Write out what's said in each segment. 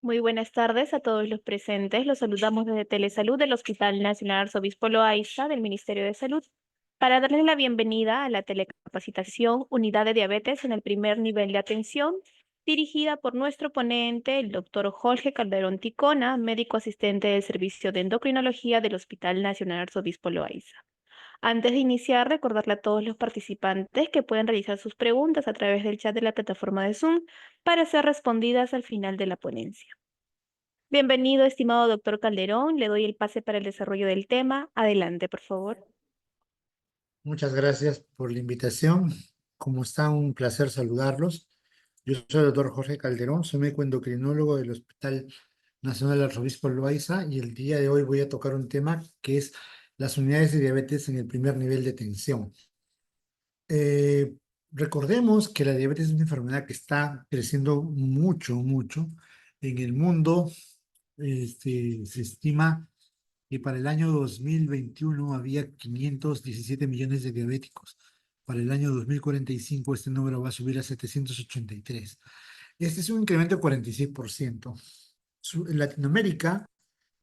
Muy buenas tardes a todos los presentes. Los saludamos desde Telesalud del Hospital Nacional Arzobispo Loaiza del Ministerio de Salud para darles la bienvenida a la telecapacitación Unidad de Diabetes en el primer nivel de atención, dirigida por nuestro ponente, el doctor Jorge Calderón Ticona, médico asistente del Servicio de Endocrinología del Hospital Nacional Arzobispo Loaiza. Antes de iniciar, recordarle a todos los participantes que pueden realizar sus preguntas a través del chat de la plataforma de Zoom para ser respondidas al final de la ponencia. Bienvenido, estimado doctor Calderón. Le doy el pase para el desarrollo del tema. Adelante, por favor. Muchas gracias por la invitación. Como está, un placer saludarlos. Yo soy el doctor Jorge Calderón, soy médico endocrinólogo del Hospital Nacional Arzobispo Loaiza y el día de hoy voy a tocar un tema que es las unidades de diabetes en el primer nivel de atención. Eh, Recordemos que la diabetes es una enfermedad que está creciendo mucho en el mundo. Se estima y para el año 2021 había 517 millones de diabéticos. Para el año 2045 este número va a subir a 783. Este es un incremento de 46%. En Latinoamérica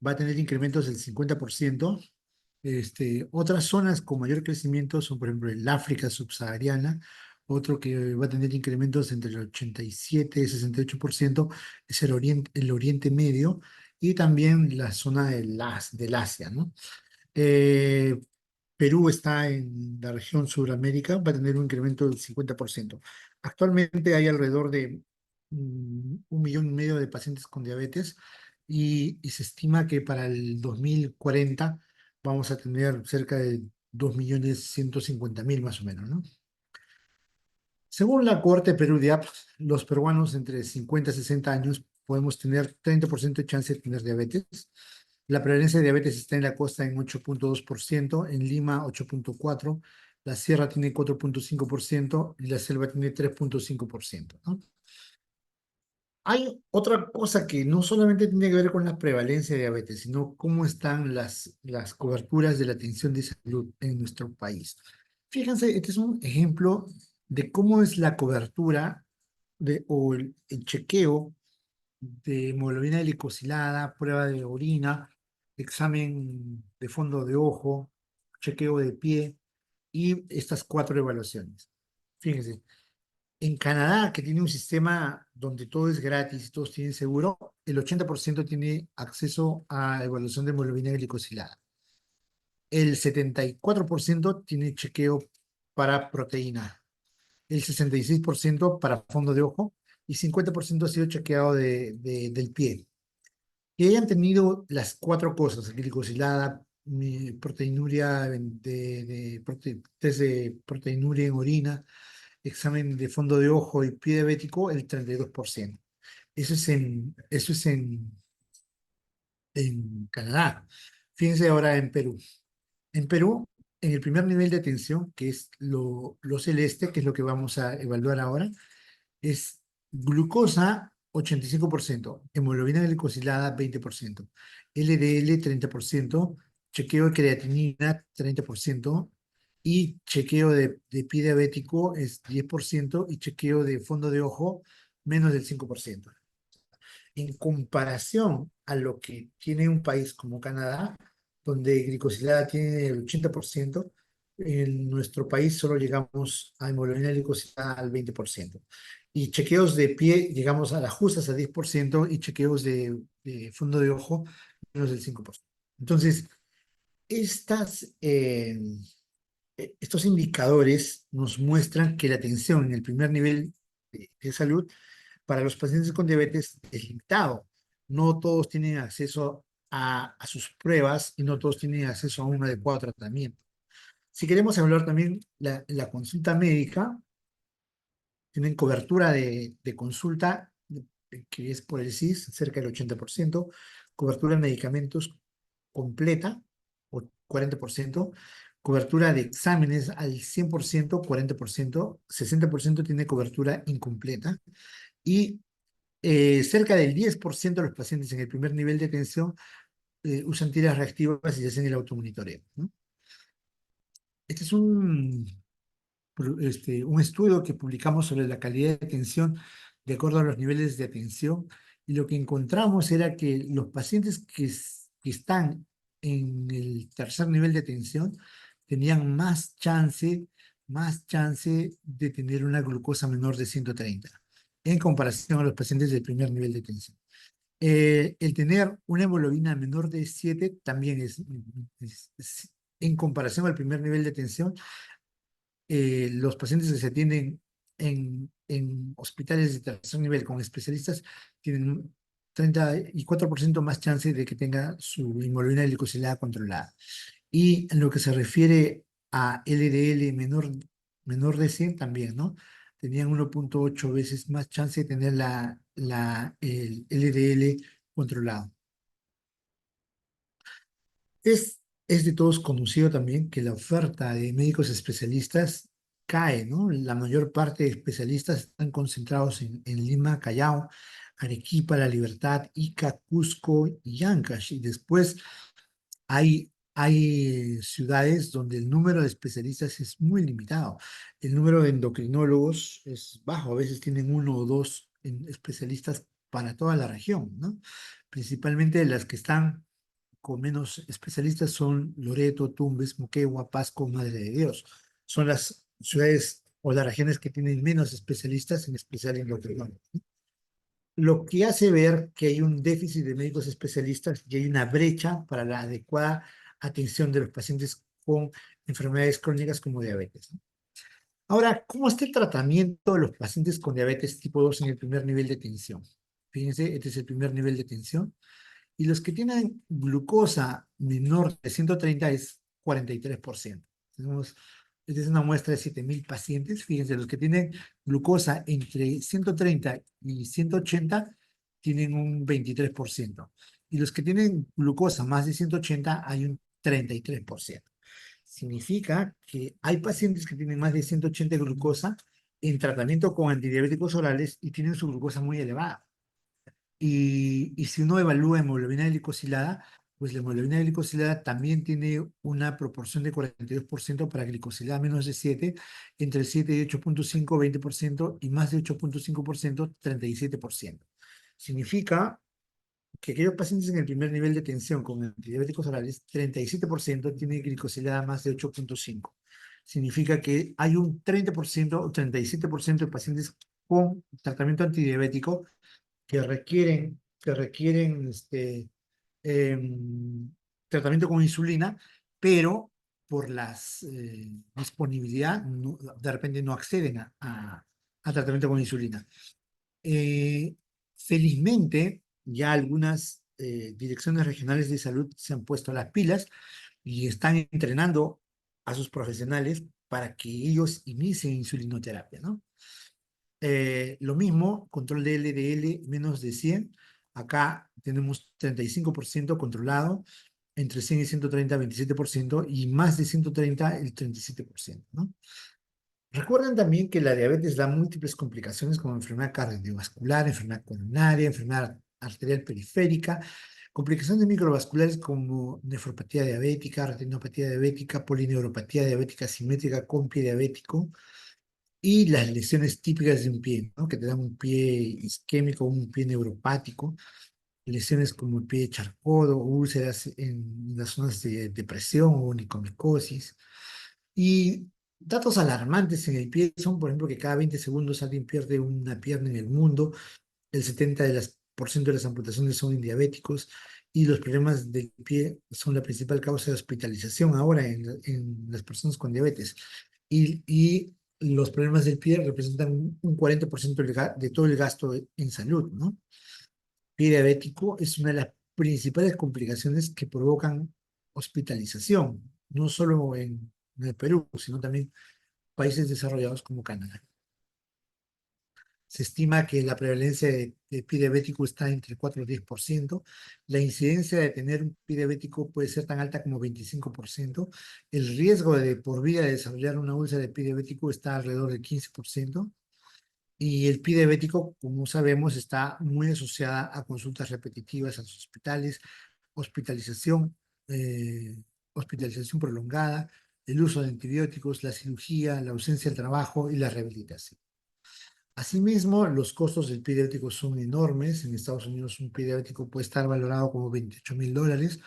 va a tener incrementos del 50%. Otras zonas con mayor crecimiento son, por ejemplo, el África subsahariana. Otro que va a tener incrementos entre el 87 y 68% es el Oriente Medio y también la zona del Asia, ¿no? Eh, Perú está en la región Sudamérica, va a tener un incremento del 50%. Actualmente hay alrededor de 1,5 millones de pacientes con diabetes y se estima que para el 2040 vamos a tener cerca de 2,150,000 más o menos, ¿no? Según la Corte Perú-DIAP, los peruanos entre 50 y 60 años podemos tener 30% de chance de tener diabetes. La prevalencia de diabetes está en la costa en 8,2%, en Lima 8,4%, la sierra tiene 4,5% y la selva tiene 3,5%, ¿no? Hay otra cosa que no solamente tiene que ver con la prevalencia de diabetes, sino cómo están las coberturas de la atención de salud en nuestro país. Fíjense, este es un ejemplo de cómo es la cobertura o el chequeo de hemoglobina glicosilada, prueba de orina, examen de fondo de ojo, chequeo de pie y estas cuatro evaluaciones. Fíjense, en Canadá, que tiene un sistema donde todo es gratis y todos tienen seguro, el 80% tiene acceso a evaluación de hemoglobina glicosilada. El 74% tiene chequeo para proteína, el 66% para fondo de ojo y 50% ha sido chequeado del pie. Que hayan tenido las cuatro cosas, glicosilada, proteinuria, test de proteinuria en orina, examen de fondo de ojo y pie diabético, el 32%. Eso es en Canadá. Fíjense ahora en Perú. En Perú, en el primer nivel de atención, que es lo celeste, que es lo que vamos a evaluar ahora, es glucosa 85%, hemoglobina glicosilada 20%, LDL 30%, chequeo de creatinina 30% y chequeo de pie diabético es 10% y chequeo de fondo de ojo menos del 5%. En comparación a lo que tiene un país como Canadá, donde glicosilada tiene el 80%, en nuestro país solo llegamos a hemoglobina glicosilada al 20%. Y chequeos de pie llegamos a las justas a 10% y chequeos de fondo de ojo menos del 5%. Entonces, estas, estos indicadores nos muestran que la atención en el primer nivel de salud para los pacientes con diabetes es limitado. No todos tienen acceso a sus pruebas y no todos tienen acceso a un adecuado tratamiento. Si queremos hablar también la consulta médica, tienen cobertura de consulta que es por el SIS, cerca del 80%, cobertura de medicamentos completa, o 40%, cobertura de exámenes al 100%, 40%, 60% tiene cobertura incompleta, y cerca del 10% de los pacientes en el primer nivel de atención usan tiras reactivas y hacen el automonitoreo, ¿no? Este es un estudio que publicamos sobre la calidad de atención de acuerdo a los niveles de atención y lo que encontramos era que los pacientes que están en el tercer nivel de tensión tenían más chance de tener una glucosa menor de 130 en comparación a los pacientes del primer nivel de tensión. El tener una hemoglobina menor de 7 también en comparación al primer nivel de tensión, los pacientes que se atienden en hospitales de tercer nivel con especialistas tienen un 34% más chance de que tenga su hemoglobina glicosilada controlada. Y en lo que se refiere a LDL menor de 100 también, ¿no? Tenían 1.8 veces más chance de tener el LDL controlado. Es de todos conocido también que la oferta de médicos especialistas cae, ¿no? La mayor parte de especialistas están concentrados en Lima, Callao, Arequipa, La Libertad, Ica, Cusco y Ancash. Y después hay ciudades donde el número de especialistas es muy limitado. El número de endocrinólogos es bajo, a veces tienen uno o dos especialistas para toda la región, ¿no? Principalmente las que están con menos especialistas son Loreto, Tumbes, Moquegua, Pasco, Madre de Dios. Son las ciudades o las regiones que tienen menos especialistas, en especial en endocrinólogos. Lo que hace ver que hay un déficit de médicos especialistas y hay una brecha para la adecuada atención de los pacientes con enfermedades crónicas como diabetes, ¿no? Ahora, ¿cómo está el tratamiento de los pacientes con diabetes tipo 2 en el primer nivel de tensión? Fíjense, este es el primer nivel de tensión. Y los que tienen glucosa menor de 130 es 43%. Tenemos, esta es una muestra de 7.000 pacientes. Fíjense, los que tienen glucosa entre 130 y 180 tienen un 23%. Y los que tienen glucosa más de 180 hay un 33%. Significa que hay pacientes que tienen más de 180 de glucosa en tratamiento con antidiabéticos orales y tienen su glucosa muy elevada. Y si uno evalúa hemoglobina glicosilada, pues la hemoglobina glicosilada también tiene una proporción de 42% para glicosilada menos de 7, entre 7 y 8.5, 20%, y más de 8.5%, 37%. Significa que aquellos pacientes en el primer nivel de tensión con antidiabéticos orales, 37% tienen glicosilada más de 8.5. Significa que hay un 30% o 37% de pacientes con tratamiento antidiabético que requieren tratamiento con insulina, pero por las disponibilidad, de repente no acceden a tratamiento con insulina. Eh, Felizmente, ya algunas direcciones regionales de salud se han puesto las pilas y están entrenando a sus profesionales para que ellos inicien insulinoterapia, ¿no? Lo mismo, control de LDL menos de 100. Acá tenemos 35% controlado, entre 100 y 130, 27%, y más de 130, el 37%, ¿no? Recuerden también que la diabetes da múltiples complicaciones como enfermedad cardiovascular, enfermedad coronaria, enfermedad arterial periférica, complicaciones microvasculares como nefropatía diabética, retinopatía diabética, polineuropatía diabética simétrica con pie diabético, y las lesiones típicas de un pie, ¿no? Que te dan un pie isquémico, un pie neuropático, lesiones como el pie charcodo, úlceras en las zonas de depresión o onicomicosis. Y datos alarmantes en el pie son, por ejemplo, que cada 20 segundos alguien pierde una pierna en el mundo, el 70% de las amputaciones son en diabéticos, y los problemas del pie son la principal causa de hospitalización ahora en las personas con diabetes. Y los problemas del pie representan un 40% de todo el gasto en salud, ¿no? Pie diabético es una de las principales complicaciones que provocan hospitalización, no solo en el Perú, sino también países desarrollados como Canadá. Se estima que la prevalencia de pie diabético está entre 4 y 10%. La incidencia de tener un pie diabético puede ser tan alta como 25%. El riesgo de por vida de desarrollar una úlcera de pie diabético está alrededor del 15%. Y el pie diabético, como sabemos, está muy asociada a consultas repetitivas a los hospitales, hospitalización, eh, hospitalización prolongada, el uso de antibióticos, la cirugía, la ausencia del trabajo y la rehabilitación. Asimismo, los costos del pie diabético son enormes. En Estados Unidos un pie diabético puede estar valorado como $28.000.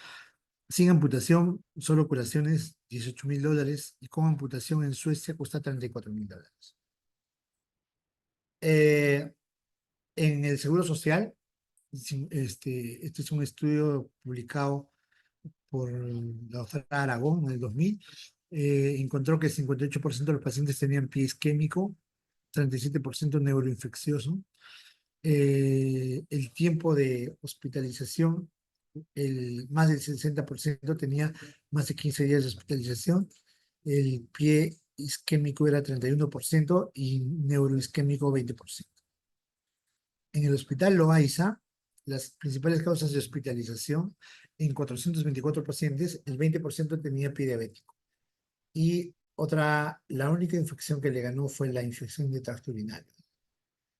Sin amputación, solo curaciones, $18.000. Y con amputación en Suecia cuesta $34.000. Eh, en el Seguro Social, este es un estudio publicado por la doctora Aragón en el 2000, encontró que el 58% de los pacientes tenían pie isquémico, 37% neuroinfeccioso. El tiempo de hospitalización, más del 60% tenía más de 15 días de hospitalización. El pie isquémico era 31% y neuroisquémico 20%. En el hospital Loaiza, las principales causas de hospitalización, en 424 pacientes, el 20% tenía pie diabético. Y la única infección que le ganó fue la infección de tracto urinario.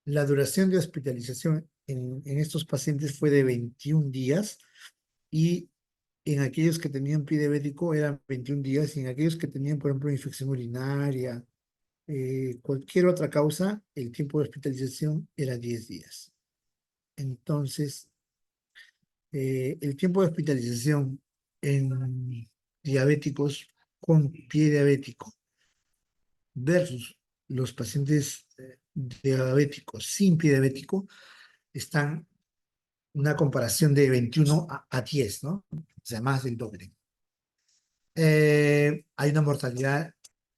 La duración de hospitalización en estos pacientes fue de 21 días y en aquellos que tenían pie diabético eran 21 días y en aquellos que tenían, por ejemplo, infección urinaria, cualquier otra causa, el tiempo de hospitalización era 10 días. Entonces, el tiempo de hospitalización en diabéticos con pie diabético versus los pacientes diabéticos sin pie diabético están una comparación de 21 a 10, ¿no? O sea, más del doble. Hay una mortalidad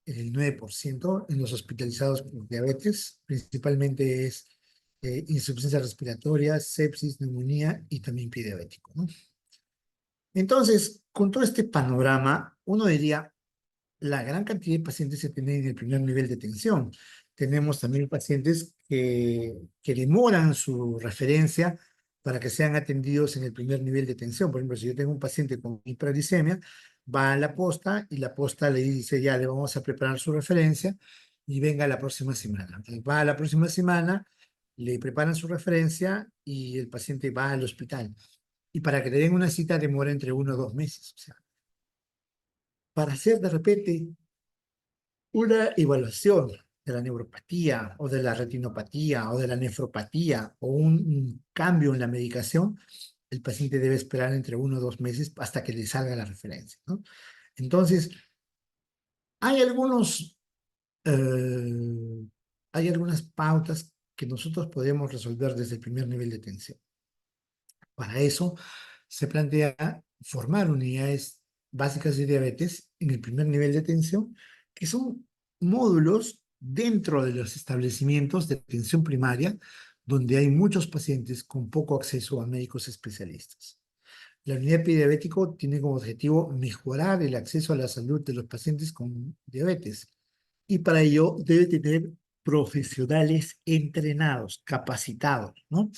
del 9% en los hospitalizados por diabetes, principalmente es insuficiencia respiratoria, sepsis, neumonía y también pie diabético, ¿no? Entonces, con todo este panorama, uno diría, la gran cantidad de pacientes se tienen en el primer nivel de tensión. Tenemos también pacientes que demoran su referencia para que sean atendidos en el primer nivel de tensión. Por ejemplo, si yo tengo un paciente con hiperglicemia, va a la posta y la posta le dice, ya le vamos a preparar su referencia y venga la próxima semana. Entonces, va a la próxima semana, le preparan su referencia y el paciente va al hospital. Y para que le den una cita demora entre 1 o 2 meses. O sea, para hacer de repente una evaluación de la neuropatía o de la retinopatía o de la nefropatía o un cambio en la medicación, el paciente debe esperar entre 1 o 2 meses hasta que le salga la referencia, ¿no? Entonces, hay algunos, eh, hay algunas pautas que nosotros podemos resolver desde el primer nivel de tensión. Para eso se plantea formar unidades básicas de diabetes en el primer nivel de atención, que son módulos dentro de los establecimientos de atención primaria, donde hay muchos pacientes con poco acceso a médicos especialistas. La unidad diabético tiene como objetivo mejorar el acceso a la salud de los pacientes con diabetes y para ello debe tener profesionales entrenados, capacitados, ¿no?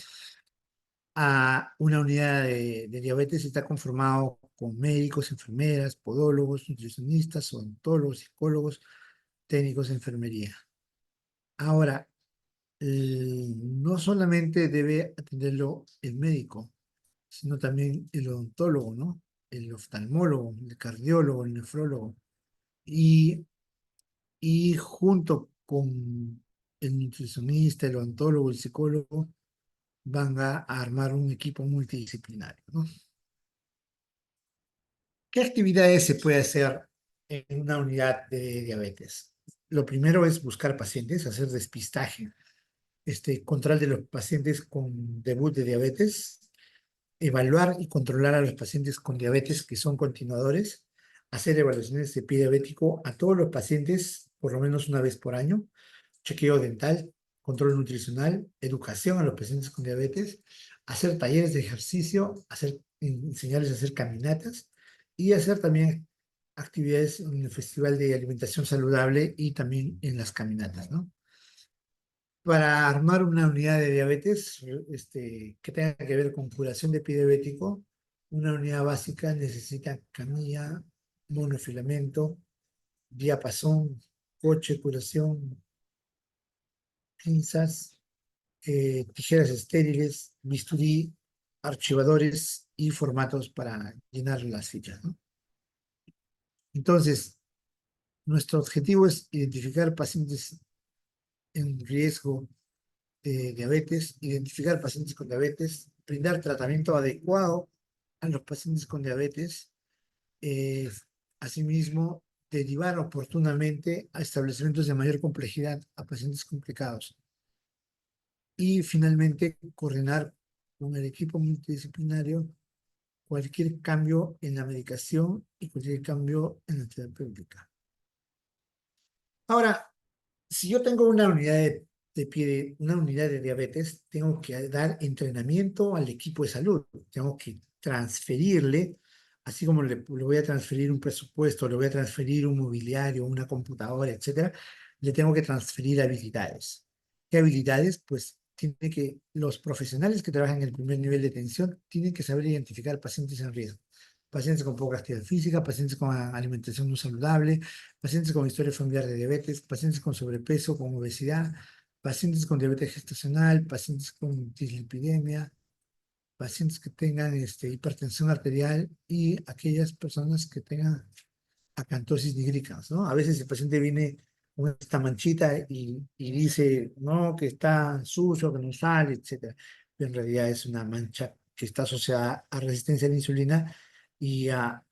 A una unidad de diabetes está conformado con médicos, enfermeras, podólogos, nutricionistas, odontólogos, psicólogos, técnicos de enfermería. Ahora, no solamente debe atenderlo el médico, sino también el odontólogo, ¿no? El oftalmólogo, el cardiólogo, el nefrólogo. Y, y junto con el nutricionista, el odontólogo, el psicólogo, van a armar un equipo multidisciplinario, ¿no? ¿Qué actividades se puede hacer en una unidad de diabetes? Lo primero es buscar pacientes, hacer despistaje, control de los pacientes con debut de diabetes, evaluar y controlar a los pacientes con diabetes que son continuadores, hacer evaluaciones de pie diabético a todos los pacientes por lo menos una vez por año, chequeo dental, control nutricional, educación a los pacientes con diabetes, hacer talleres de ejercicio, enseñarles a hacer caminatas y hacer también actividades en el Festival de Alimentación Saludable y también en las caminatas, ¿no? Para armar una unidad de diabetes que tenga que ver con curación de pie diabético, una unidad básica necesita camilla, monofilamento, diapasón, coche, curación, pinzas, tijeras estériles, bisturí, archivadores y formatos para llenar las fichas, ¿no? Entonces, nuestro objetivo es identificar pacientes en riesgo de diabetes, identificar pacientes con diabetes, brindar tratamiento adecuado a los pacientes con diabetes, eh, asimismo, derivar oportunamente a establecimientos de mayor complejidad a pacientes complicados. Y finalmente, coordinar con el equipo multidisciplinario cualquier cambio en la medicación y cualquier cambio en la terapéutica. Ahora, si yo tengo una unidad una unidad de diabetes, tengo que dar entrenamiento al equipo de salud. Tengo que transferirle, así como le voy a transferir un presupuesto, le voy a transferir un mobiliario, una computadora, etcétera, le tengo que transferir habilidades. ¿Qué habilidades? Pues los profesionales que trabajan en el primer nivel de atención tienen que saber identificar pacientes en riesgo. Pacientes con poca actividad física, pacientes con alimentación no saludable, pacientes con historia familiar de diabetes, pacientes con sobrepeso, con obesidad, pacientes con diabetes gestacional, pacientes con dislipidemia, pacientes que tengan hipertensión arterial y aquellas personas que tengan acantosis nigricans, ¿no? A veces el paciente viene con esta manchita y dice, no, que está sucio, que no sale, etcétera. Pero en realidad es una mancha que está asociada a resistencia a la insulina y a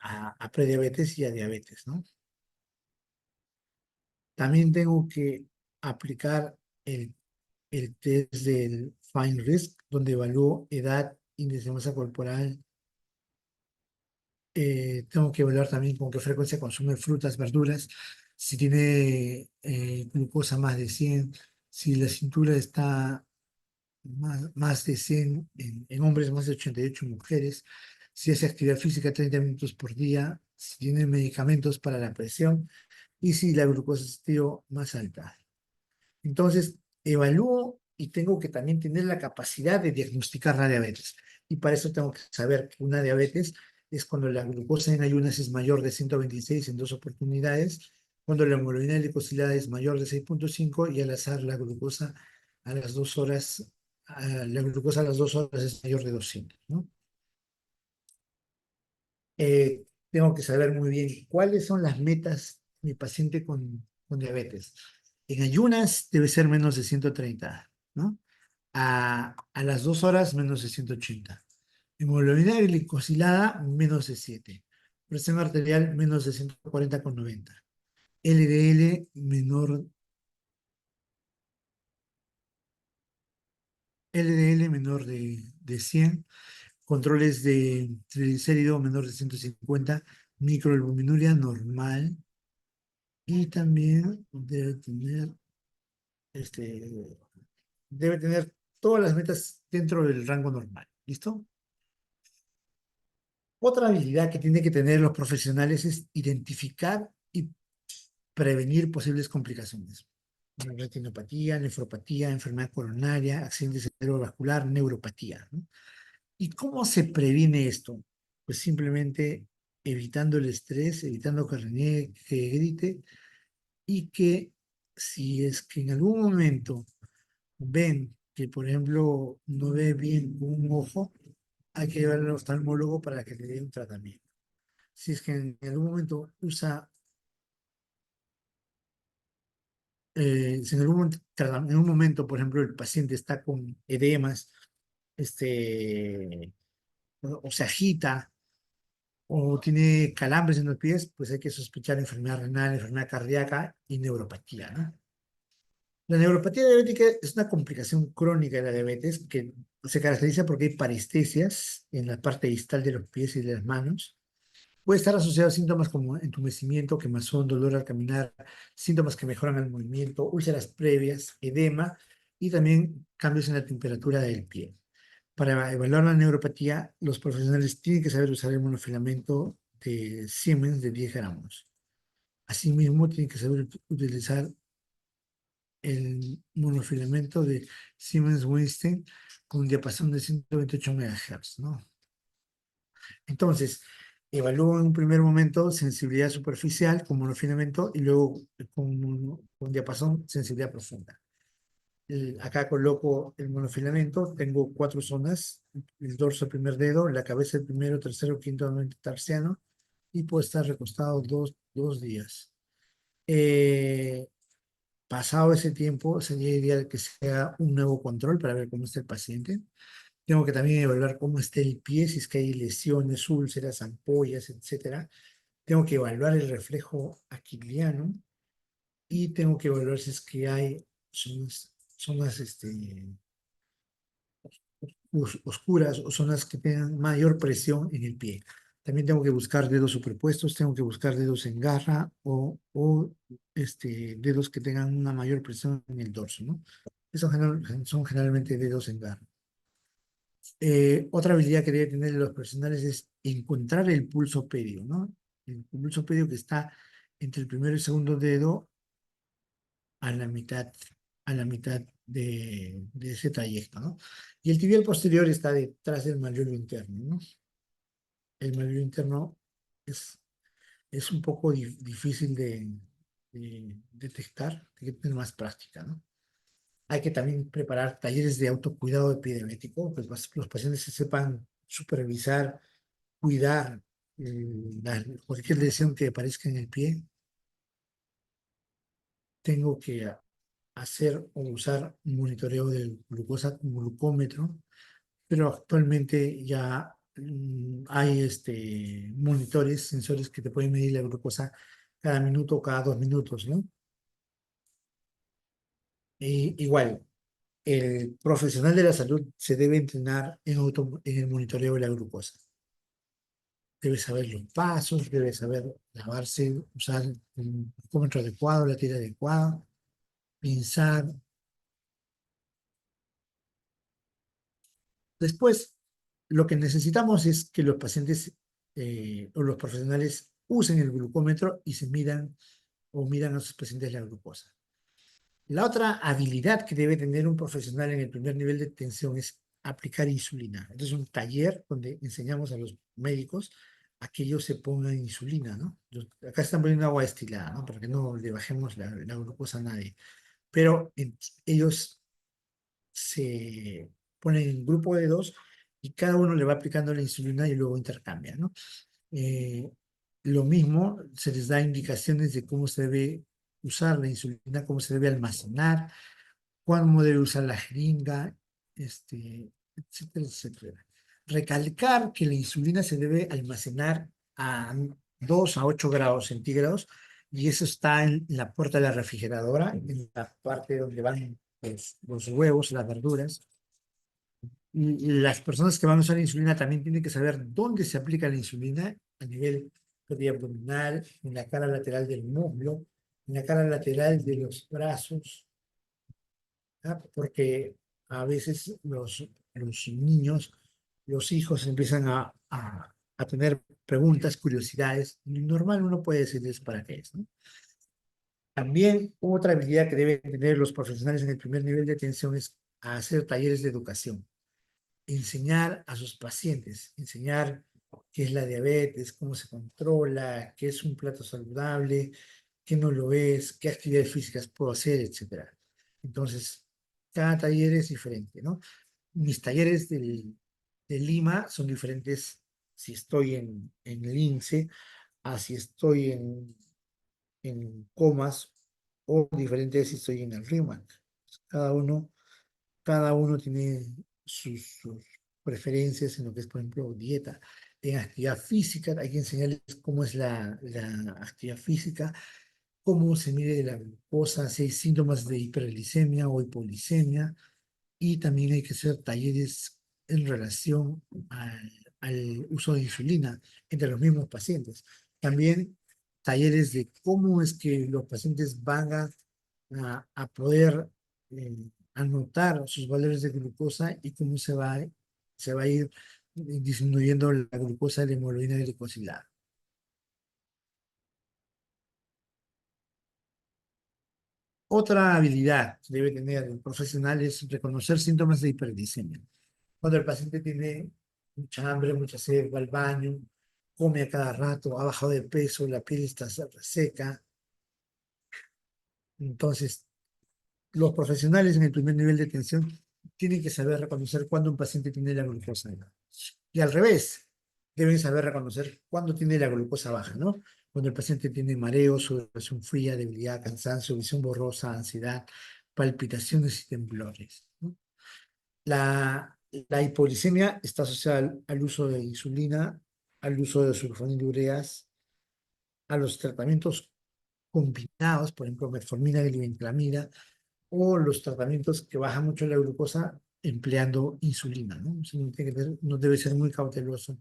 prediabetes y a diabetes, ¿no? También tengo que aplicar el, el test del Fine Risk, donde evalúo edad, índice de masa corporal. Tengo que evaluar también con qué frecuencia consume frutas, verduras, si tiene glucosa más de 100, si la cintura está más de 100 en hombres, más de 88 en mujeres, si hace actividad física 30 minutos por día, si tiene medicamentos para la presión y si la glucosa es más alta. Entonces, evalúo y tengo que también tener la capacidad de diagnosticar la diabetes. Y para eso tengo que saber que una diabetes es cuando la glucosa en ayunas es mayor de 126 en 2 oportunidades, cuando la hemoglobina glicosilada es mayor de 6,5 y al azar la glucosa a las 2 horas, la glucosa a las 2 horas es mayor de 200, ¿no? Tengo que saber muy bien cuáles son las metas de mi paciente con diabetes. En ayunas debe ser menos de 130, ¿no? A las 2 horas menos de 180. Hemoglobina glicosilada menos de 7. Presión arterial menos de 140,90. LDL menor, LDL menor de 100. Controles de triglicérido menor de 150. Microalbuminuria normal. Y también este, debe tener todas las metas dentro del rango normal. ¿Listo? Otra habilidad que tienen que tener los profesionales es identificar y prevenir posibles complicaciones. Retinopatía, nefropatía, enfermedad coronaria, accidente cerebrovascular, neuropatía, ¿no? ¿Y cómo se previene esto? Pues simplemente evitando el estrés, evitando que reniegue, que grite y que si es que en algún momento ven que, por ejemplo, no ve bien con un ojo, hay que llevarlo al oftalmólogo para que le dé un tratamiento. Si es que en algún momento si en algún momento, en un momento, por ejemplo, el paciente está con edemas, o se agita, o tiene calambres en los pies, pues hay que sospechar enfermedad renal, enfermedad cardíaca y neuropatía, ¿no? La neuropatía diabética es una complicación crónica de la diabetes que se caracteriza porque hay parestesias en la parte distal de los pies y de las manos. Puede estar asociado a síntomas como entumecimiento, quemazón, dolor al caminar, síntomas que mejoran el movimiento, úlceras previas, edema y también cambios en la temperatura del pie. Para evaluar la neuropatía, los profesionales tienen que saber usar el monofilamento de Siemens de 10 gramos. Asimismo, tienen que saber utilizar el monofilamento de Siemens Weinstein con un diapasón de 128 MHz, ¿no? Entonces, evalúo en un primer momento sensibilidad superficial con monofilamento y luego con diapasón sensibilidad profunda. Acá coloco el monofilamento, tengo 4 zonas, el dorso, el primer dedo, la cabeza, el primero, tercero, quinto, tarsiano, y puedo estar recostado dos días. Eh, Pasado ese tiempo, sería ideal que se haga un nuevo control para ver cómo está el paciente. Tengo que también evaluar cómo está el pie, si es que hay lesiones, úlceras, ampollas, etcétera. Tengo que evaluar el reflejo aquiliano y tengo que evaluar si es que hay zonas oscuras o zonas que tengan mayor presión en el pie. También tengo que buscar dedos superpuestos, tengo que buscar dedos en garra o dedos que tengan una mayor presión en el dorso, ¿no? Esos son generalmente dedos en garra. Otra habilidad que deben tener los profesionales es encontrar el pulso pedio, ¿no? El pulso pedio que está entre el primero y el segundo dedo a la mitad, a la mitad de ese trayecto, ¿no? Y el tibial posterior está detrás del malleolo interno, ¿no? El malleolo interno es, es un poco difícil de detectar, hay que tener más práctica, ¿no? Hay que también preparar talleres de autocuidado epidemiático, pues los pacientes se sepan supervisar, cuidar cualquier lesión que aparezca en el pie. Tengo que hacer o usar un monitoreo del glucosa, un glucómetro, pero actualmente ya hay monitores, sensores que te pueden medir la glucosa cada minuto o cada 2 minutos, ¿no? Igual, el profesional de la salud se debe entrenar en el monitoreo de la glucosa. Debe saber los pasos, debe saber lavarse, usar un glucómetro adecuado, la tira adecuada, pensar. Después, lo que necesitamos es que los pacientes o los profesionales usen el glucómetro y se midan o midan a sus pacientes la glucosa. La otra habilidad que debe tener un profesional en el primer nivel de tensión es aplicar insulina. Entonces, es un taller donde enseñamos a los médicos a que ellos se pongan insulina, ¿no? Acá están poniendo agua destilada, ¿no? Para que no le bajemos la glucosa a nadie. Pero ellos se ponen en grupo de dos y cada uno le va aplicando la insulina y luego intercambia, ¿no? Eh, lo mismo, se les da indicaciones de cómo se debe usar la insulina, cómo se debe almacenar, cómo debe usar la jeringa, etcétera, etcétera. Recalcar que la insulina se debe almacenar a 2 a 8 grados centígrados y eso está en la puerta de la refrigeradora, en la parte donde van los huevos, las verduras. Y las personas que van a usar insulina también tienen que saber dónde se aplica la insulina a nivel abdominal, en la cara lateral del muslo, en la cara lateral de los brazos, ¿ah? Porque a veces los niños, los hijos empiezan a tener preguntas, curiosidades, y normal uno puede decirles para qué es, ¿no? También otra habilidad que deben tener los profesionales en el primer nivel de atención es a hacer talleres de educación, enseñar a sus pacientes, enseñar qué es la diabetes, cómo se controla, qué es un plato saludable, qué no lo es, qué actividades físicas puedo hacer, etcétera. Entonces, cada taller es diferente, ¿no? Mis talleres de Lima son diferentes si estoy en el INSE, a si estoy en Comas, o diferentes si estoy en el RIMAC. Cada uno cada uno tiene sus preferencias en lo que es, por ejemplo, dieta. En actividad física, hay que enseñarles cómo es la actividad física, cómo se mide la glucosa, si hay síntomas de hiperglicemia o hipoglicemia, y también hay que hacer talleres en relación al uso de insulina entre los mismos pacientes. También talleres de cómo es que los pacientes van a poder anotar sus valores de glucosa y cómo se va a ir disminuyendo la glucosa de la hemoglobina glicosilada. Otra habilidad que debe tener el profesional es reconocer síntomas de hiperglicemia. Cuando el paciente tiene mucha hambre, mucha sed, va al baño, come a cada rato, ha bajado de peso, la piel está seca. Entonces, los profesionales en el primer nivel de atención tienen que saber reconocer cuando un paciente tiene la glucosa alta. Y al revés, deben saber reconocer cuándo tiene la glucosa baja, ¿no? cuando el paciente tiene mareo, sudoración fría, debilidad, cansancio, visión borrosa, ansiedad, palpitaciones y temblores, ¿no? La hipoglicemia está asociada al uso de insulina, al uso de sulfonilureas, a los tratamientos combinados, por ejemplo, metformina, glibenclamida, o los tratamientos que bajan mucho la glucosa empleando insulina, ¿no? O sea, uno debe ser muy cauteloso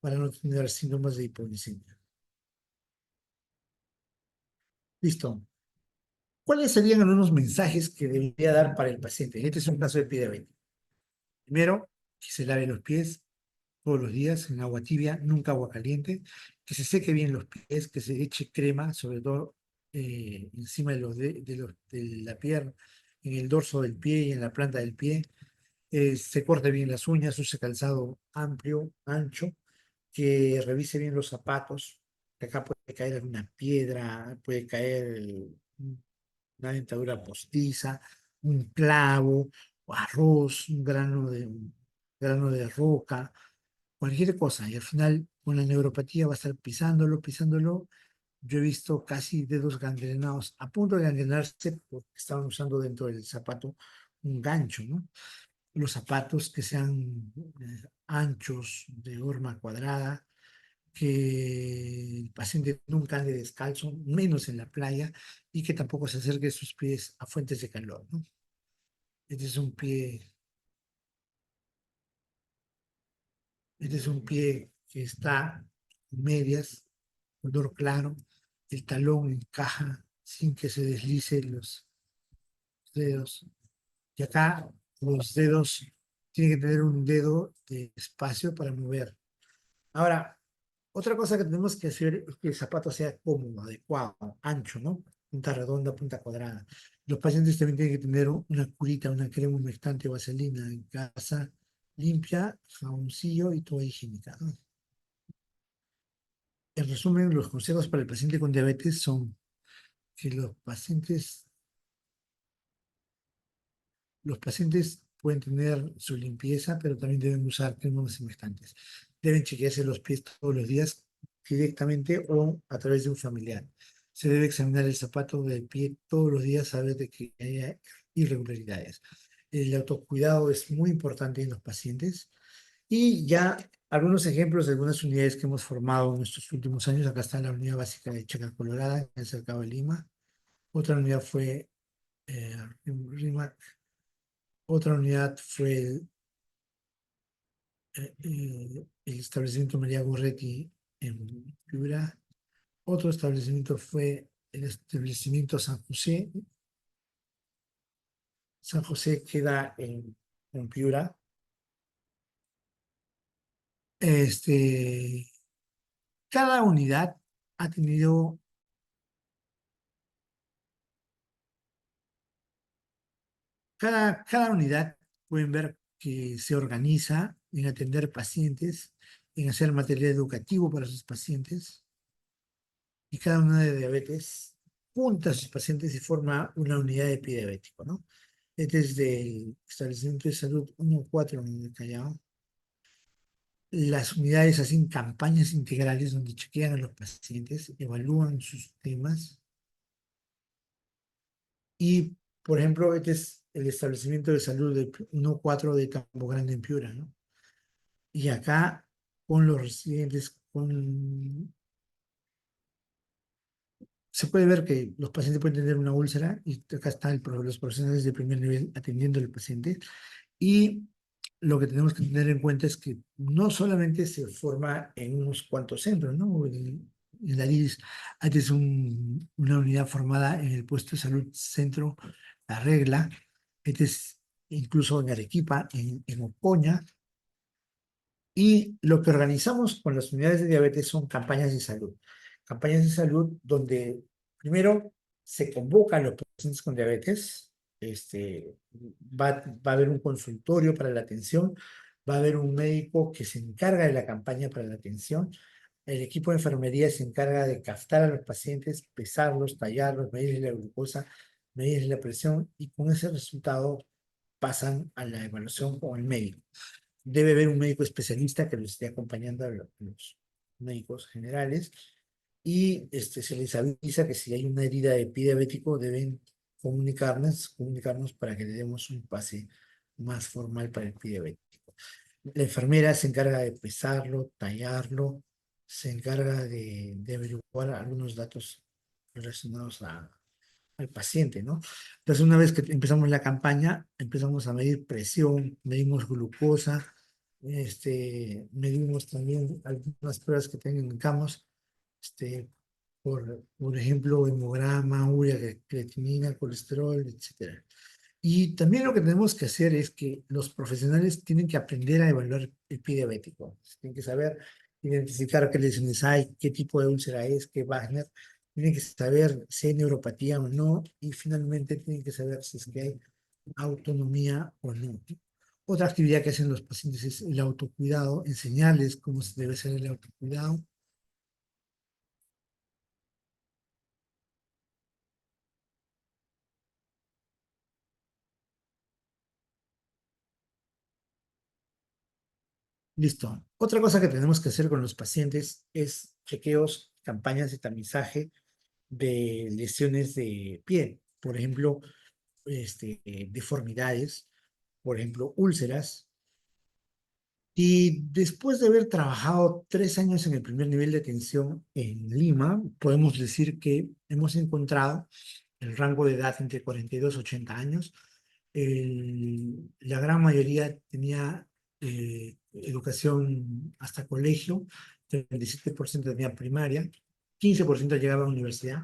para no tener síntomas de hipoglicemia. Listo. ¿Cuáles serían algunos mensajes que debería dar para el paciente? Este es un caso de epidemia. Primero, que se lave los pies todos los días en agua tibia, nunca agua caliente, que se seque bien los pies, que se eche crema, sobre todo encima de la pierna, en el dorso del pie y en la planta del pie, se corte bien las uñas, use calzado amplio, ancho, que revise bien los zapatos, que acá puede caer alguna piedra, puede caer una dentadura postiza, un clavo, o arroz, grano de roca, cualquier cosa. Y al final, con la neuropatía va a estar pisándolo, pisándolo. Yo he visto casi dedos gangrenados, a punto de gangrenarse porque estaban usando dentro del zapato un gancho, ¿no? Los zapatos que sean anchos, de forma cuadrada, que el paciente nunca ande descalzo, menos en la playa, y que tampoco se acerque sus pies a fuentes de calor, ¿no? Este es un pie, este es un pie que está en medias, color claro, el talón encaja sin que se deslice los dedos. Y acá los dedos tienen que tener un dedo de espacio para mover. Ahora, otra cosa que tenemos que hacer es que el zapato sea cómodo, adecuado, ancho, ¿no? Punta redonda, punta cuadrada. Los pacientes también tienen que tener una curita, una crema humectante o vaselina en casa, limpia, jaboncillo y toalla higiénica, ¿no? En resumen, los consejos para el paciente con diabetes son que los pacientes pueden tener su limpieza, pero también deben usar cremas humectantes. Deben chequearse los pies todos los días directamente o a través de un familiar. Se debe examinar el zapato del pie todos los días, saber de que haya irregularidades. El autocuidado es muy importante en los pacientes. Y ya algunos ejemplos de algunas unidades que hemos formado en estos últimos años. Acá está la unidad básica de Chaca Colorada, en el cercado de Lima. Otra unidad fue eh, RIMAC. Otra unidad fue el establecimiento María Gorretti en Piura. Otro establecimiento fue el establecimiento San José. San José queda en Piura. Este, cada unidad ha tenido, cada unidad pueden ver que se organiza en atender pacientes, en hacer material educativo para sus pacientes, y cada una de diabetes junta a sus pacientes y forma una unidad de pie diabético, ¿no? Este es del establecimiento de salud 1-4 en el Callao. Las unidades hacen campañas integrales donde chequean a los pacientes, evalúan sus temas y, por ejemplo, este es el establecimiento de salud de 1-4 de Campo Grande en Piura, ¿no? Y acá con los residentes, se puede ver que los pacientes pueden tener una úlcera y acá están los profesionales de primer nivel atendiendo al paciente. Y lo que tenemos que tener en cuenta es que no solamente se forma en unos cuantos centros, ¿no? En la LIS, antes una unidad formada en el puesto de salud centro La Regla, este es incluso en Arequipa, en Ocoña, y lo que organizamos con las unidades de diabetes son campañas de salud. Campañas de salud donde primero se convocan a los pacientes con diabetes, va a haber un consultorio para la atención, va a haber un médico que se encarga de la campaña para la atención, el equipo de enfermería se encarga de captar a los pacientes, pesarlos, tallarlos, medirles la glucosa, medirles la presión y con ese resultado pasan a la evaluación con el médico. Debe haber un médico especialista que los esté acompañando a los médicos generales. y se les avisa que si hay una herida de pie diabético deben comunicarnos para que le demos un pase más formal para el pie diabético. La enfermera se encarga de pesarlo, tallarlo, se encarga de averiguar algunos datos relacionados al paciente, ¿no? Entonces, una vez que empezamos la campaña, empezamos a medir presión, medimos glucosa, medimos también algunas pruebas que tengamos, este, por ejemplo, hemograma, urea, creatinina, colesterol, etcétera. Y también lo que tenemos que hacer es que los profesionales tienen que aprender a evaluar el pie diabético. Tienen que saber identificar qué lesiones hay, qué tipo de úlcera es, qué Wagner. Tienen que saber si hay neuropatía o no. Y finalmente tienen que saber si es que hay autonomía o no. Otra actividad que hacen los pacientes es el autocuidado, enseñarles cómo se debe hacer el autocuidado. Listo. Otra cosa que tenemos que hacer con los pacientes es chequeos, campañas de tamizaje de lesiones de piel, por ejemplo, deformidades, por ejemplo, úlceras. Y después de haber trabajado 3 años en el primer nivel de atención en Lima, podemos decir que hemos encontrado el rango de edad entre 42 y 80 años. La gran mayoría tenía educación hasta colegio, 37% tenía primaria, 15% llegaba a la universidad.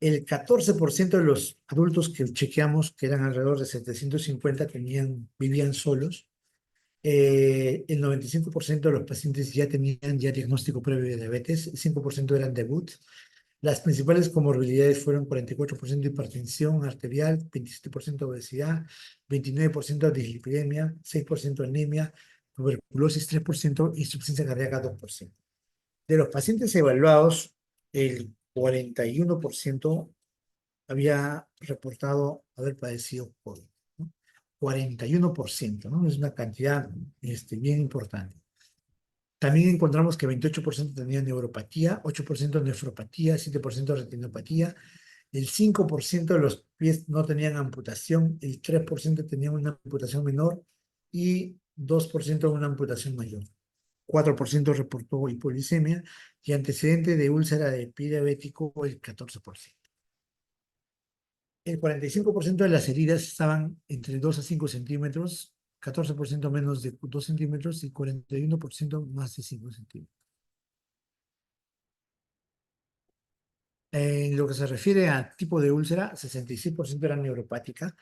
El 14% de los adultos que chequeamos, que eran alrededor de 750, vivían solos. El 95% de los pacientes ya tenían diagnóstico previo de diabetes, el 5% eran debut. Las principales comorbilidades fueron 44% hipertensión arterial, 27% obesidad, 29% dislipidemia, 6% anemia, tuberculosis 3% y insuficiencia cardíaca 2%. De los pacientes evaluados, el 41% había reportado haber padecido COVID, ¿no? 41%, ¿no? Es una cantidad bien importante. También encontramos que 28% tenían neuropatía, 8% nefropatía, 7% retinopatía, el 5% de los pies no tenían amputación, el 3% tenían una amputación menor y 2% una amputación mayor. 4% reportó hipoglicemia y antecedente de úlcera de pie diabético el 14%. El 45% de las heridas estaban entre 2 a 5 centímetros, 14% menos de 2 centímetros y 41% más de 5 centímetros. En lo que se refiere a tipo de úlcera, 66% era neuropática,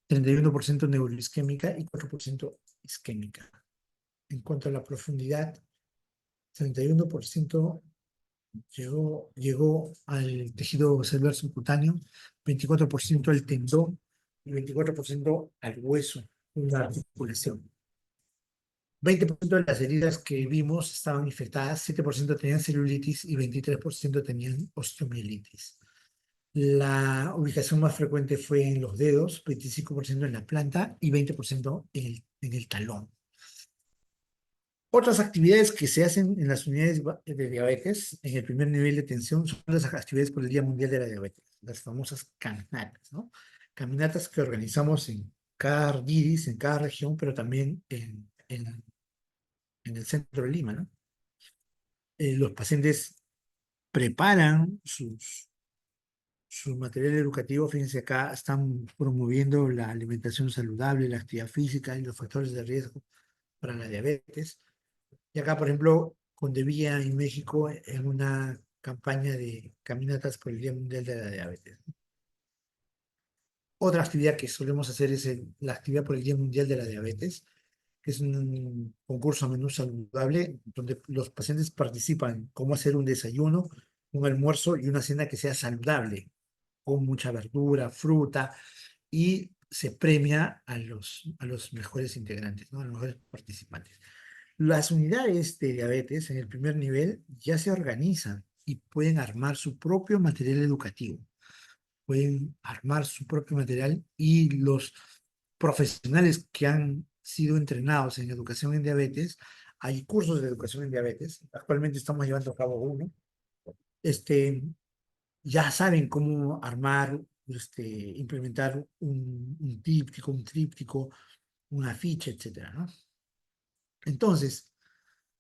31% neuroisquémica y 4% isquémica. En cuanto a la profundidad, 31% llegó al tejido celular subcutáneo, 24% al tendón y 24% al hueso, una articulación. 20% de las heridas que vimos estaban infectadas, 7% tenían celulitis y 23% tenían osteomielitis. La ubicación más frecuente fue en los dedos, 25% en la planta y 20% en el talón. Otras actividades que se hacen en las unidades de diabetes, en el primer nivel de atención, son las actividades por el Día Mundial de la Diabetes, las famosas caminatas, ¿no? Caminatas que organizamos en cada Ardidis, en cada región, pero también en el centro de Lima, ¿no? Los pacientes preparan su material educativo. Fíjense, acá están promoviendo la alimentación saludable, la actividad física y los factores de riesgo para la diabetes. Y acá, por ejemplo, Condevía en México en una campaña de caminatas por el Día Mundial de la Diabetes. Otra actividad que solemos hacer es la actividad por el Día Mundial de la Diabetes, que es un concurso a menú saludable donde los pacientes participan cómo hacer un desayuno, un almuerzo y una cena que sea saludable, con mucha verdura, fruta, y se premia a los mejores integrantes, ¿no? A los mejores participantes. Las unidades de diabetes en el primer nivel ya se organizan y pueden armar su propio material educativo, pueden armar su propio material y los profesionales que han sido entrenados en educación en diabetes, hay cursos de educación en diabetes, actualmente estamos llevando a cabo uno, este, ya saben cómo armar, implementar un tríptico, una ficha, etcétera, ¿no? Entonces,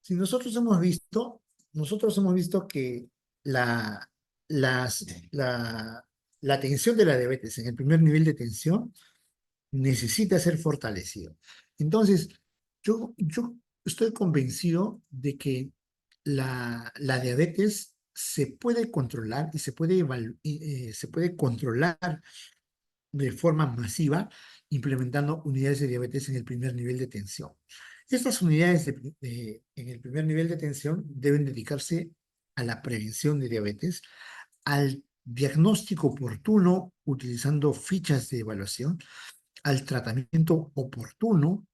si nosotros hemos visto que la, las, la atención de la diabetes en el primer nivel de tensión necesita ser fortalecido. Entonces, yo estoy convencido de que la diabetes se puede controlar y se puede controlar de forma masiva implementando unidades de diabetes en el primer nivel de tensión. Estas unidades en el primer nivel de tensión deben dedicarse a la prevención de diabetes, al diagnóstico oportuno utilizando fichas de evaluación, al tratamiento oportuno,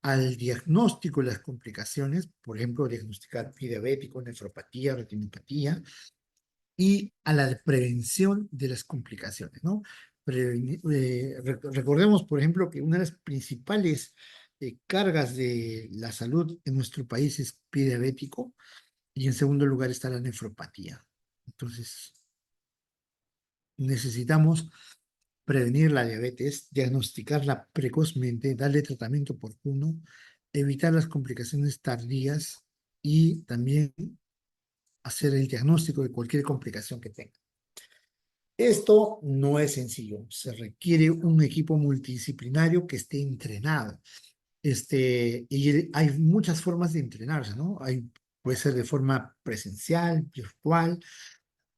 al diagnóstico de las complicaciones, por ejemplo, diagnosticar pie diabético, nefropatía, retinopatía, y a la prevención de las complicaciones, ¿no? Recordemos, por ejemplo, que una de las principales cargas de la salud en nuestro país es pie diabético y en segundo lugar está la nefropatía. Entonces, necesitamos prevenir la diabetes, diagnosticarla precozmente, darle tratamiento oportuno, evitar las complicaciones tardías y también hacer el diagnóstico de cualquier complicación que tenga. Esto no es sencillo, se requiere un equipo multidisciplinario que esté entrenado. Y hay muchas formas de entrenarse, ¿no? Puede ser de forma presencial, virtual,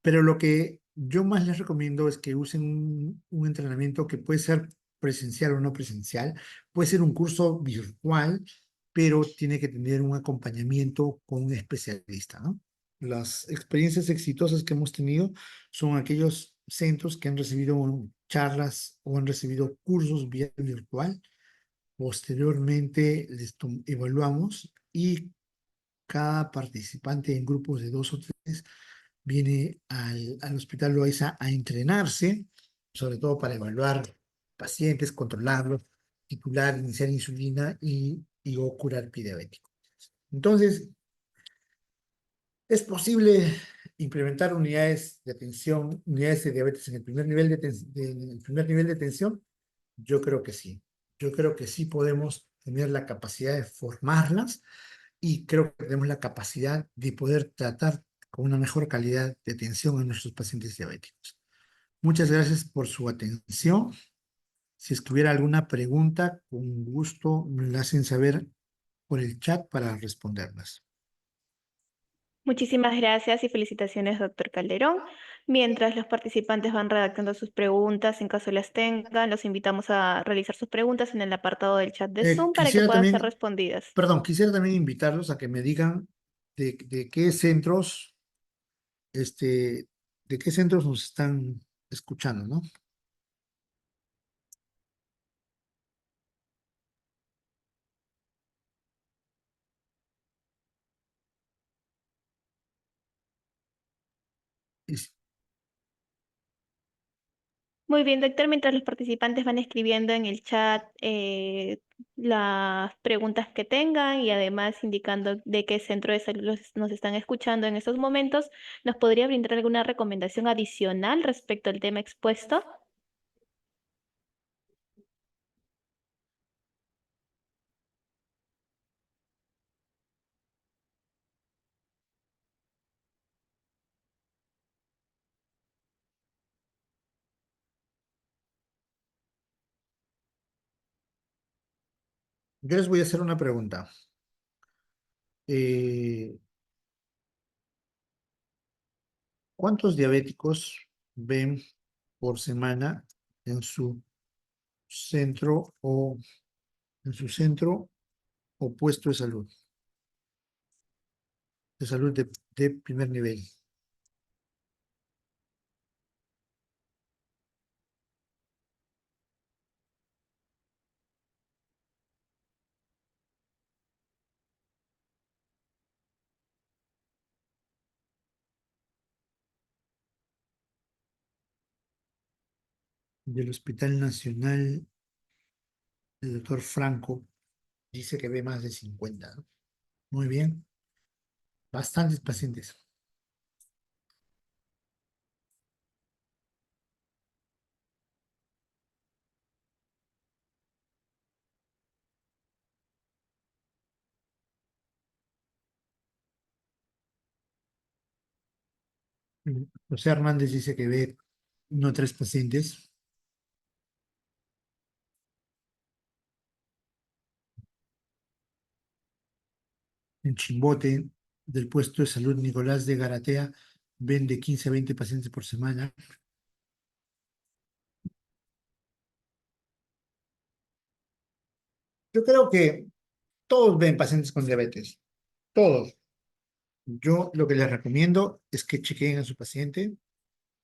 pero lo que yo más les recomiendo es que usen un entrenamiento que puede ser presencial o no presencial, puede ser un curso virtual, pero tiene que tener un acompañamiento con un especialista, ¿no? Las experiencias exitosas que hemos tenido son aquellos centros que han recibido charlas o han recibido cursos vía virtual. Posteriormente evaluamos y cada participante en grupos de 2 o 3 viene al Hospital Loaiza a entrenarse, sobre todo para evaluar pacientes, controlarlos, titular, iniciar insulina y o curar pie diabético. Entonces, ¿es posible implementar unidades de atención, unidades de diabetes en el primer nivel en el primer nivel de atención? Yo creo que sí. Yo creo que sí podemos tener la capacidad de formarlas y creo que tenemos la capacidad de poder tratar con una mejor calidad de atención a nuestros pacientes diabéticos. Muchas gracias por su atención. Si es que hubiera alguna pregunta, con gusto me la hacen saber por el chat para responderlas. Muchísimas gracias y felicitaciones, doctor Calderón. Mientras los participantes van redactando sus preguntas, en caso las tengan, los invitamos a realizar sus preguntas en el apartado del chat de Zoom para que Quisiera puedan ser también, respondidas. perdón, quisiera también invitarlos a que me digan de qué centros, este, de qué centros nos están escuchando, ¿no? Y si- Muy bien, doctor, mientras los participantes van escribiendo en el chat las preguntas que tengan y además indicando de qué centro de salud nos están escuchando en estos momentos, ¿nos podría brindar alguna recomendación adicional respecto al tema expuesto? Yo les voy a hacer una pregunta. Eh, ¿Cuántos diabéticos ven por semana en su centro o en su centro o puesto de salud de primer nivel del Hospital Nacional? El doctor Franco dice que ve más de 50, ¿no? Muy bien, bastantes pacientes. José Hernández dice que ve uno o tres pacientes. En Chimbote, del puesto de salud Nicolás de Garatea, ven de 15 a 20 pacientes por semana. Yo creo que todos ven pacientes con diabetes, todos. Yo lo que les recomiendo es que chequeen a su paciente,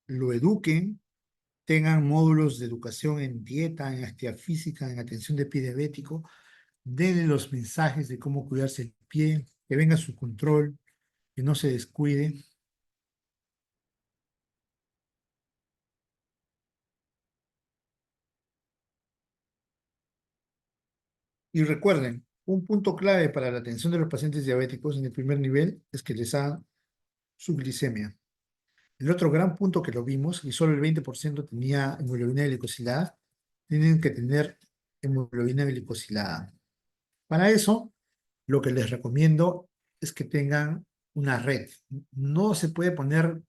lo eduquen, tengan módulos de educación en dieta, en actividad física, en atención de pie diabético, denle los mensajes de cómo cuidarse el pie, que venga su control, que no se descuide. Y recuerden, un punto clave para la atención de los pacientes diabéticos en el primer nivel es que les hagan su glicemia. El otro gran punto que lo vimos, y solo el 20% tenía hemoglobina glicosilada, tienen que tener hemoglobina glicosilada. Para eso, lo que les recomiendo es que tengan una red. No se puede poner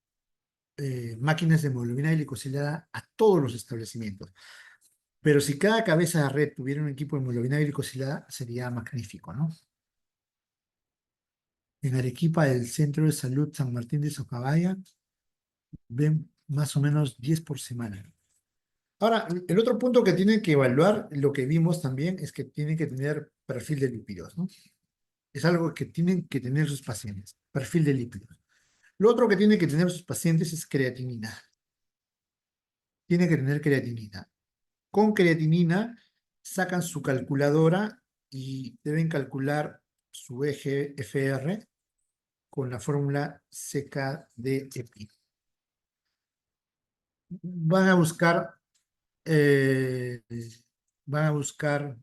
máquinas de hemoglobina glicosilada a todos los establecimientos, pero si cada cabeza de red tuviera un equipo de hemoglobina glicosilada, sería magnífico, ¿no? En Arequipa, el Centro de Salud San Martín de Socabaya, ven más o menos 10 por semana. Ahora, el otro punto que tienen que evaluar, lo que vimos también, es que tienen que tener perfil de lípidos, ¿no? Es algo que tienen que tener sus pacientes, perfil de lípidos. Lo otro que tienen que tener sus pacientes es creatinina. Tienen que tener creatinina. Con creatinina sacan su calculadora y deben calcular su eje FR con la fórmula CK-de-EPI. Van a buscar, eh, van a buscar,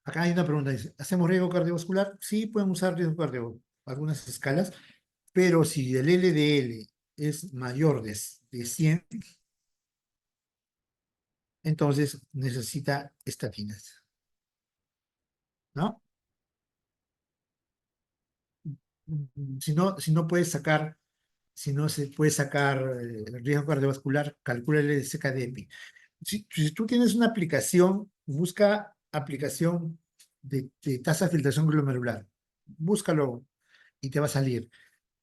acá hay una pregunta, dice, ¿hacemos riesgo cardiovascular? Sí, pueden usar riesgo cardiovascular, algunas escalas, pero si el LDL es mayor de 100, entonces necesita estatinas, ¿no? Si no puedes sacar, si no se puede sacar el riesgo cardiovascular, calcula el CKD-EPI. Si tú tienes una aplicación, busca aplicación de tasa de filtración glomerular. Búscalo y te va a salir.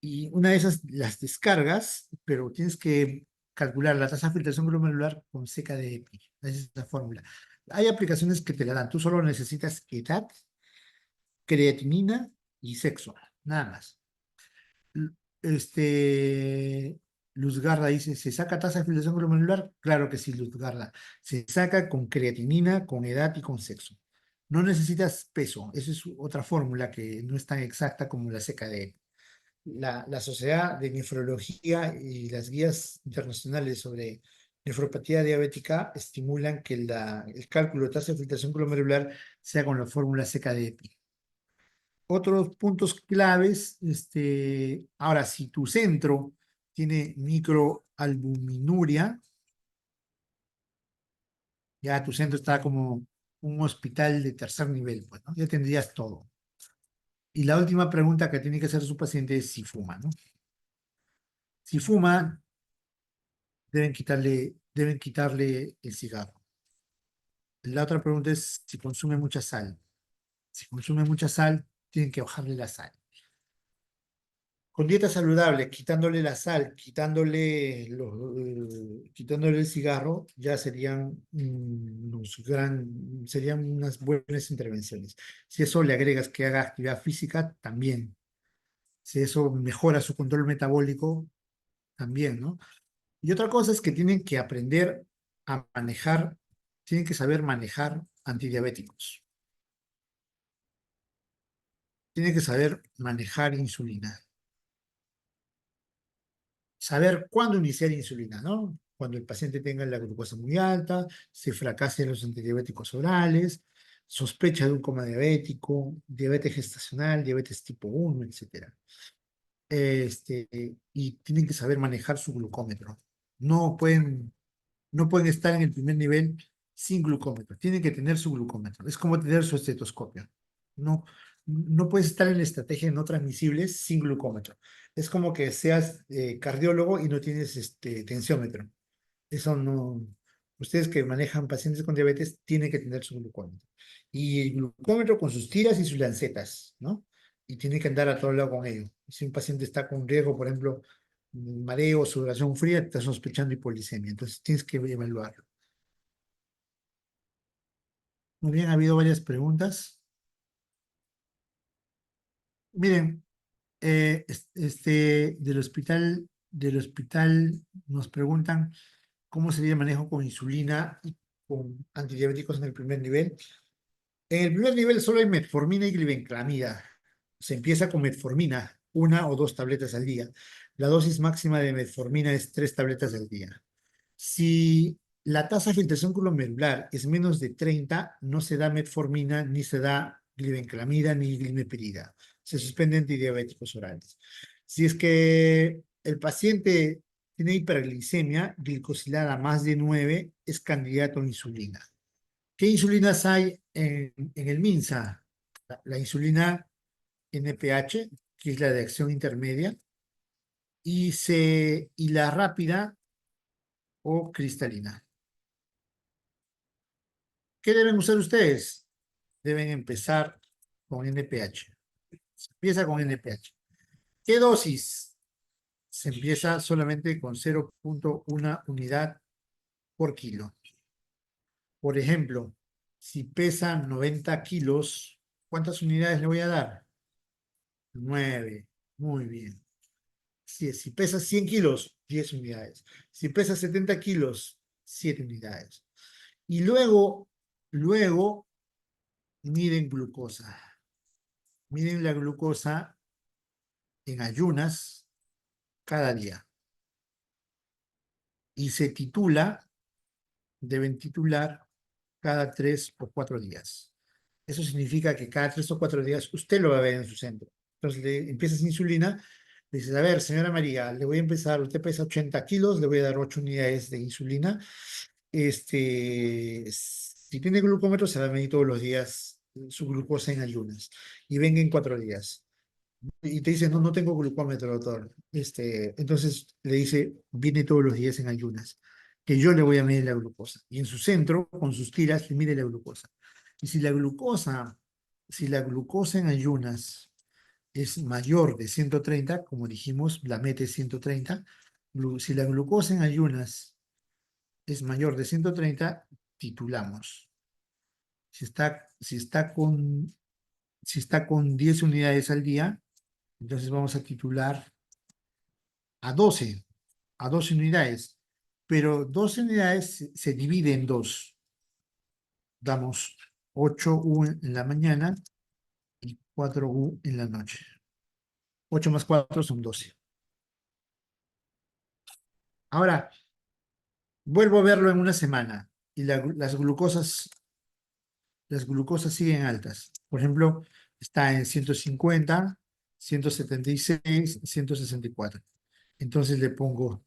Y una de esas las descargas, pero tienes que calcular la tasa de filtración glomerular con CKD-EPI. Esa es la fórmula. Hay aplicaciones que te la dan. Tú solo necesitas edad, creatinina y sexo. Nada más. L- Este, Luzgarda dice, ¿se saca tasa de filtración glomerular? Claro que sí, Luzgarda. Se saca con creatinina, con edad y con sexo. No necesitas peso. Esa es otra fórmula que no es tan exacta como la CKD. La Sociedad de Nefrología y las guías internacionales sobre nefropatía diabética estimulan que el cálculo de tasa de filtración glomerular sea con la fórmula CKD. Otros puntos claves, ahora, si tu centro tiene microalbuminuria, ya tu centro está como un hospital de tercer nivel, pues, ¿no? Ya tendrías todo. Y la última pregunta que tiene que hacer su paciente es si fuma, ¿no? Si fuma, deben quitarle el cigarro. La otra pregunta es si consume mucha sal. Si consume mucha sal, tienen que bajarle la sal. Con dieta saludable, quitándole la sal, quitándole el cigarro, ya serían unas buenas intervenciones. Si eso le agregas que haga actividad física, también. Si eso mejora su control metabólico, también, ¿no? Y otra cosa es que tienen que aprender a manejar, tienen que saber manejar antidiabéticos. Tienen que saber manejar insulina. Saber cuándo iniciar insulina, ¿no? Cuando el paciente tenga la glucosa muy alta, se fracasen los antidiabéticos orales, sospecha de un coma diabético, diabetes gestacional, diabetes tipo 1, etcétera. Y tienen que saber manejar su glucómetro. No pueden, no pueden estar en el primer nivel sin glucómetro. Tienen que tener su glucómetro. Es como tener su estetoscopio. No, no puedes estar en la estrategia de no transmisibles sin glucómetro. Es como que seas cardiólogo y no tienes tensiómetro. Eso no. Ustedes que manejan pacientes con diabetes tienen que tener su glucómetro. Y el glucómetro con sus tiras y sus lancetas, ¿no? Y tiene que andar a todo lado con ello. Si un paciente está con riesgo, por ejemplo, mareo, sudoración fría, estás sospechando hipoglicemia. Entonces tienes que evaluarlo. Muy bien, ha habido varias preguntas. Miren, del hospital nos preguntan cómo sería el manejo con insulina y con antidiabéticos en el primer nivel. En el primer nivel solo hay metformina y glibenclamida. Se empieza con metformina, 1 o 2 tabletas al día. La dosis máxima de metformina es 3 tabletas al día. Si la tasa de filtración glomerular es menos de 30, no se da metformina, ni se da glibenclamida, ni glimepirida. Se suspenden antidiabéticos orales. Si es que el paciente tiene hiperglicemia, glicosilada más de 9, es candidato a insulina. ¿Qué insulinas hay en el MINSA? La insulina NPH, que es la de acción intermedia, y la rápida o cristalina. ¿Qué deben usar ustedes? Deben empezar con NPH. Se empieza con NPH. ¿Qué dosis? Se empieza solamente con 0,1 unidad por kilo. Por ejemplo, si pesa 90 kilos, ¿cuántas unidades le voy a dar? 9. Muy bien. Si pesa 100 kilos, 10 unidades. Si pesa 70 kilos, 7 unidades. Y luego miden glucosa. Miden la glucosa en ayunas cada día. Y deben titular cada 3 o 4 días. Eso significa que cada 3 o 4 días usted lo va a ver en su centro. Entonces le empiezas insulina, le dices, a ver, señora María, le voy a empezar, usted pesa 80 kilos, le voy a dar 8 unidades de insulina. Si tiene glucómetro, se va a medir todos los días su glucosa en ayunas y venga en 4 días. Y te dice, no, no tengo glucómetro, doctor. Entonces le dice, viene todos los días en ayunas, que yo le voy a medir la glucosa. Y en su centro, con sus tiras, le mide la glucosa. Y si la glucosa en ayunas es mayor de 130, como dijimos, la mete 130. Si la glucosa en ayunas es mayor de 130, titulamos. Si está con 10 unidades al día, entonces vamos a titular a 12, a 12 unidades. Pero 12 unidades se divide en dos. Damos 8 U en la mañana y 4 U en la noche. 8 más 4 son 12. Ahora, vuelvo a verlo en una semana y las glucosas siguen altas. Por ejemplo, está en 150, 176, 164. Entonces le pongo,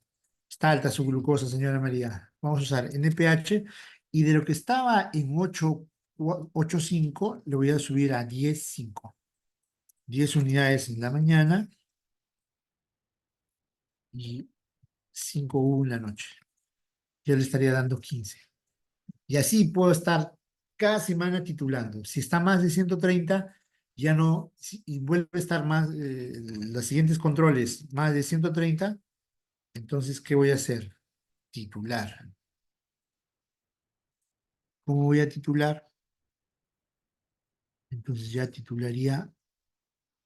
está alta su glucosa, señora María. Vamos a usar NPH y de lo que estaba en 8,5 le voy a subir a 10,5. 10 unidades en la mañana y 5 U en la noche. Yo le estaría dando 15. Y así puedo estar cada semana titulando. Si está más de 130, ya no, y vuelve a estar más, los siguientes controles, más de 130, entonces, ¿qué voy a hacer? Titular. ¿Cómo voy a titular? Entonces ya titularía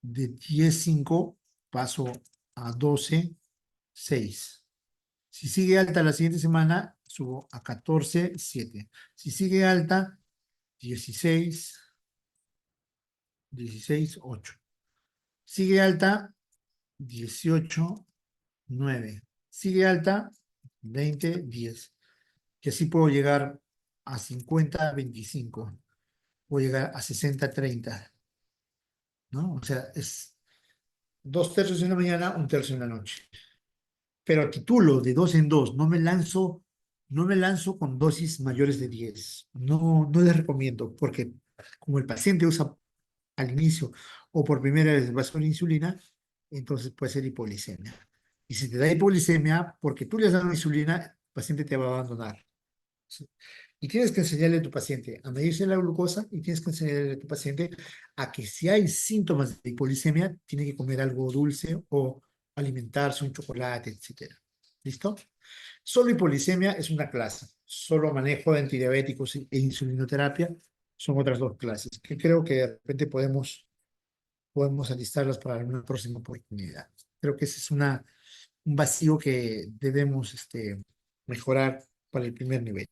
de 10,5, paso a 12,6. Si sigue alta la siguiente semana, subo a 14,7. Si sigue alta, 16, 16,8. Sigue alta, 18,9. Sigue alta, 20,10. Y así puedo llegar a 50,25. Puedo llegar a 60,30. ¿No? O sea, es 2 tercios en la mañana, 1 tercio en la noche. Pero titulo de 2 en 2. No me lanzo con dosis mayores de 10. No, no les recomiendo, porque como el paciente usa al inicio o por primera vez vas con insulina, entonces puede ser hipoglicemia. Y si te da hipoglicemia, porque tú le has dado insulina, el paciente te va a abandonar. ¿Sí? Y tienes que enseñarle a tu paciente a medirse la glucosa y tienes que enseñarle a tu paciente a que si hay síntomas de hipoglicemia, tiene que comer algo dulce o alimentarse, un chocolate, etcétera. ¿Listo? Solo hipoglicemia es una clase. Solo manejo de antidiabéticos e insulinoterapia son otras dos clases, que creo que de repente podemos alistarlas para una próxima oportunidad. Creo que ese es un vacío que debemos mejorar para el primer nivel.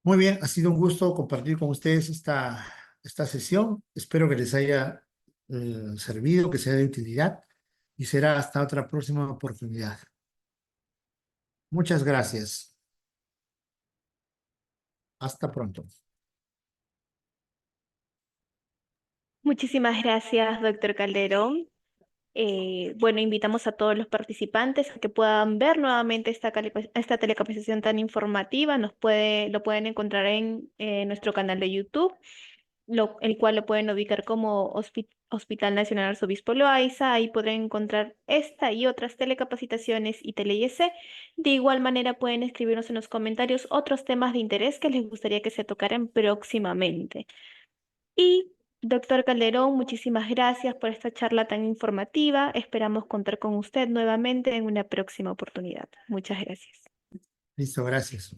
Muy bien, ha sido un gusto compartir con ustedes esta sesión. Espero que les haya servido, que sea de utilidad y será hasta otra próxima oportunidad. Muchas gracias. Hasta pronto. Muchísimas gracias, doctor Calderón. Bueno, invitamos a todos los participantes a que puedan ver nuevamente esta telecapacitación tan informativa. Lo pueden encontrar en nuestro canal de YouTube, el cual lo pueden ubicar como Hospital Nacional Arzobispo Loaiza. Ahí podrán encontrar esta y otras telecapacitaciones y tele-IEC. De igual manera pueden escribirnos en los comentarios otros temas de interés que les gustaría que se tocaran próximamente. Y doctor Calderón, muchísimas gracias por esta charla tan informativa. Esperamos contar con usted nuevamente en una próxima oportunidad. Muchas gracias. Listo, gracias.